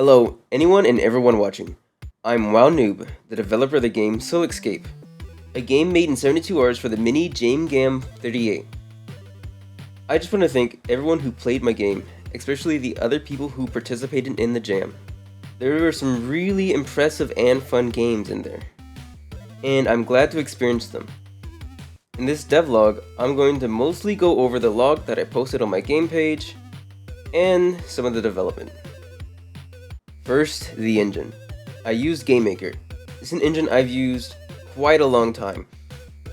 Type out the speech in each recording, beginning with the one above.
Hello, anyone and everyone watching. I'm WowNoob, the developer of the game Soul Escape, a game made in 72 hours for the mini JamGam 38. I just want to thank everyone who played my game, especially the other people who participated in the jam. There were some really impressive and fun games in there, and I'm glad to experience them. In this devlog, I'm going to mostly go over the log that I posted on my game page, and some of the development. First, the engine. I used GameMaker. It's an engine I've used quite a long time.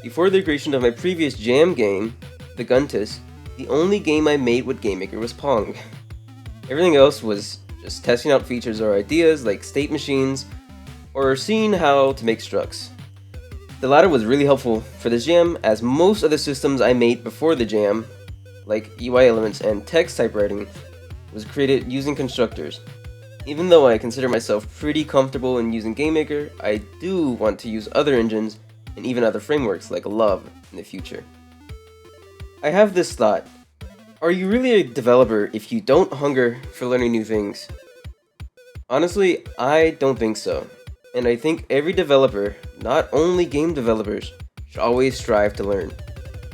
Before the creation of my previous jam game, the Guntis, the only game I made with GameMaker was Pong. Everything else was just testing out features or ideas like state machines, or seeing how to make structs. The latter was really helpful for this jam, as most of the systems I made before the jam, like UI elements and text typewriting, was created using constructors. Even though I consider myself pretty comfortable in using GameMaker, I do want to use other engines and even other frameworks like Love in the future. I have this thought: are you really a developer if you don't hunger for learning new things? Honestly, I don't think so, and I think every developer, not only game developers, should always strive to learn.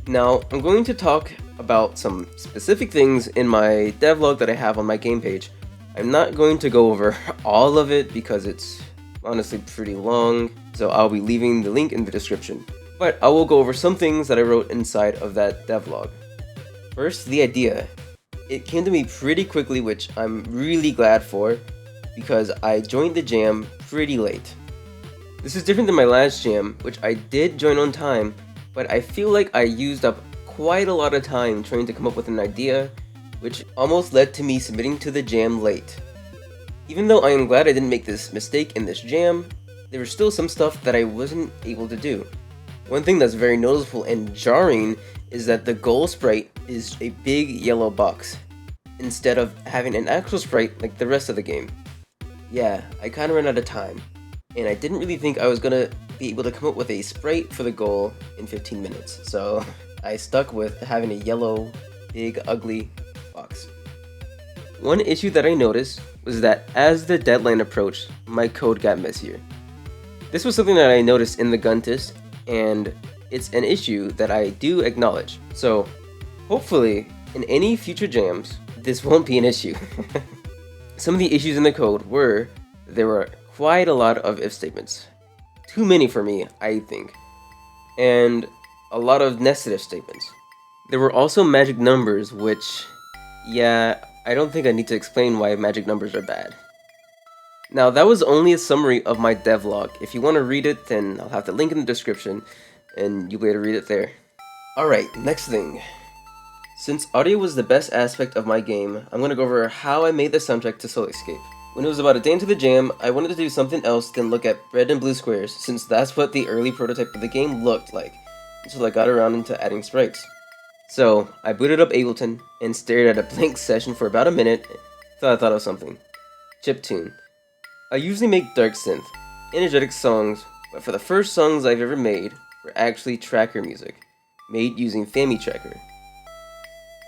Now, I'm going to talk about some specific things in my devlog that I have on my game page. I'm not going to go over all of it because it's honestly pretty long, so I'll be leaving the link in the description. But I will go over some things that I wrote inside of that devlog. First, the idea. It came to me pretty quickly, which I'm really glad for, because I joined the jam pretty late. This is different than my last jam, which I did join on time, but I feel like I used up quite a lot of time trying to come up with an idea, which almost led to me submitting to the jam late. Even though I am glad I didn't make this mistake in this jam, there was still some stuff that I wasn't able to do. One thing that's very noticeable and jarring is that the goal sprite is a big yellow box, instead of having an actual sprite like the rest of the game. Yeah, I kinda ran out of time, and I didn't really think I was gonna be able to come up with a sprite for the goal in 15 minutes, so I stuck with having a yellow, big, ugly box. One issue that I noticed was that as the deadline approached, my code got messier. This was something that I noticed in the Guntis, and it's an issue that I do acknowledge. So hopefully in any future jams, this won't be an issue. Some of the issues in the code were there were quite a lot of if statements. Too many for me, I think. And a lot of nested if statements. There were also magic numbers, which, yeah, I don't think I need to explain why magic numbers are bad. Now, that was only a summary of my devlog. If you want to read it, then I'll have the link in the description, and you'll be able to read it there. Alright, next thing. Since audio was the best aspect of my game, I'm going to go over how I made the soundtrack to Soul Escape. When it was about a day into the jam, I wanted to do something else than look at red and blue squares, since that's what the early prototype of the game looked like, until I got around into adding sprites. So, I booted up Ableton and stared at a blank session for about a minute till I thought of something. Chiptune. I usually make dark synth, energetic songs, but for the first songs I've ever made were actually tracker music, made using FamiTracker.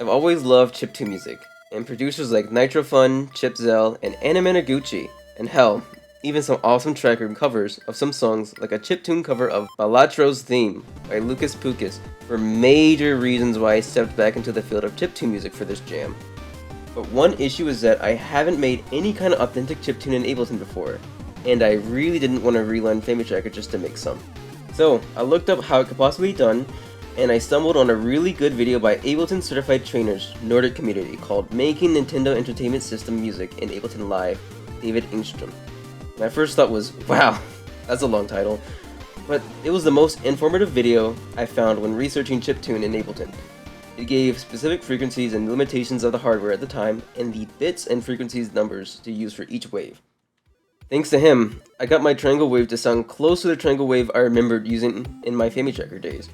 I've always loved chiptune music, and producers like NitroFun, Chip Zell, and Anamanaguchi, and hell, even some awesome tracker covers of some songs like a chiptune cover of Balatro's Theme by Lucas Pukas were major reasons why I stepped back into the field of chiptune music for this jam. But one issue is that I haven't made any kind of authentic chiptune in Ableton before, and I really didn't want to relearn FamiTracker just to make some. So I looked up how it could possibly be done, and I stumbled on a really good video by Ableton Certified Trainers Nordic community called Making Nintendo Entertainment System Music in Ableton Live, David Engstrom. My first thought was, wow, that's a long title, but it was the most informative video I found when researching chiptune in Ableton. It gave specific frequencies and limitations of the hardware at the time, and the bits and frequencies numbers to use for each wave. Thanks to him, I got my triangle wave to sound close to the triangle wave I remembered using in my FamiTracker days.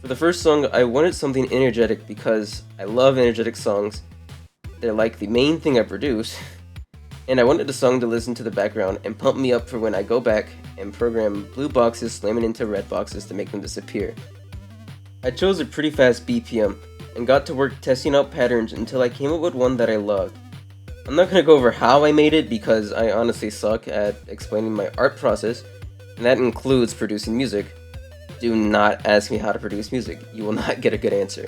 For the first song, I wanted something energetic because I love energetic songs. They're like the main thing I produce. And I wanted the song to listen to the background and pump me up for when I go back and program blue boxes slamming into red boxes to make them disappear. I chose a pretty fast BPM and got to work testing out patterns until I came up with one that I loved. I'm not going to go over how I made it because I honestly suck at explaining my art process, and that includes producing music. Do not ask me how to produce music, you will not get a good answer.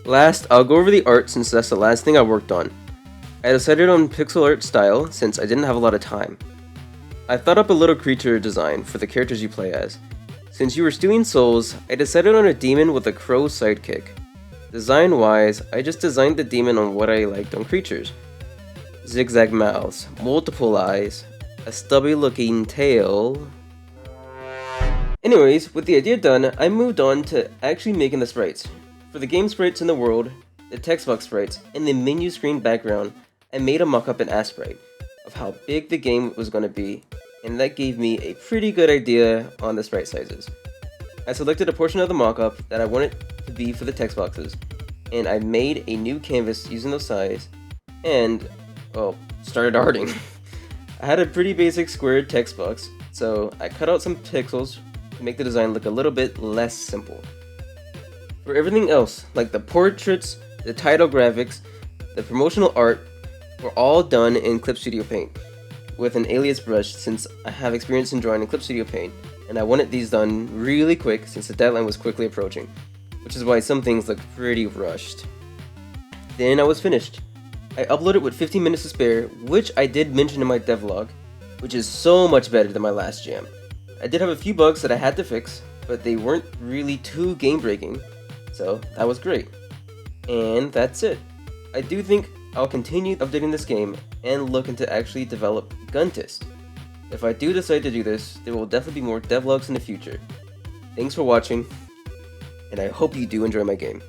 Last, I'll go over the art since that's the last thing I worked on. I decided on pixel art style since I didn't have a lot of time. I thought up a little creature design for the characters you play as. Since you were stealing souls, I decided on a demon with a crow sidekick. Design wise, I just designed the demon on what I liked on creatures. Zigzag mouths, multiple eyes, a stubby looking tail. Anyways, with the idea done, I moved on to actually making the sprites. For the game sprites in the world, the text box sprites, and the menu screen background, I made a mockup in Asprite of how big the game was going to be, and that gave me a pretty good idea on the sprite sizes. I selected a portion of the mockup that I wanted to be for the text boxes, and I made a new canvas using those sizes, and, well, started arting. I had a pretty basic squared text box, so I cut out some pixels to make the design look a little bit less simple. For everything else, like the portraits, the title graphics, the promotional art, were all done in Clip Studio Paint with an alias brush since I have experience in drawing in Clip Studio Paint, and I wanted these done really quick since the deadline was quickly approaching, which is why some things look pretty rushed. Then I was finished. I uploaded with 15 minutes to spare, which I did mention in my devlog, which is so much better than my last jam. I did have a few bugs that I had to fix, but they weren't really too game breaking, so that was great. And that's it. I do think I'll continue updating this game and look into actually develop Guntist. If I do decide to do this, there will definitely be more devlogs in the future. Thanks for watching, and I hope you do enjoy my game.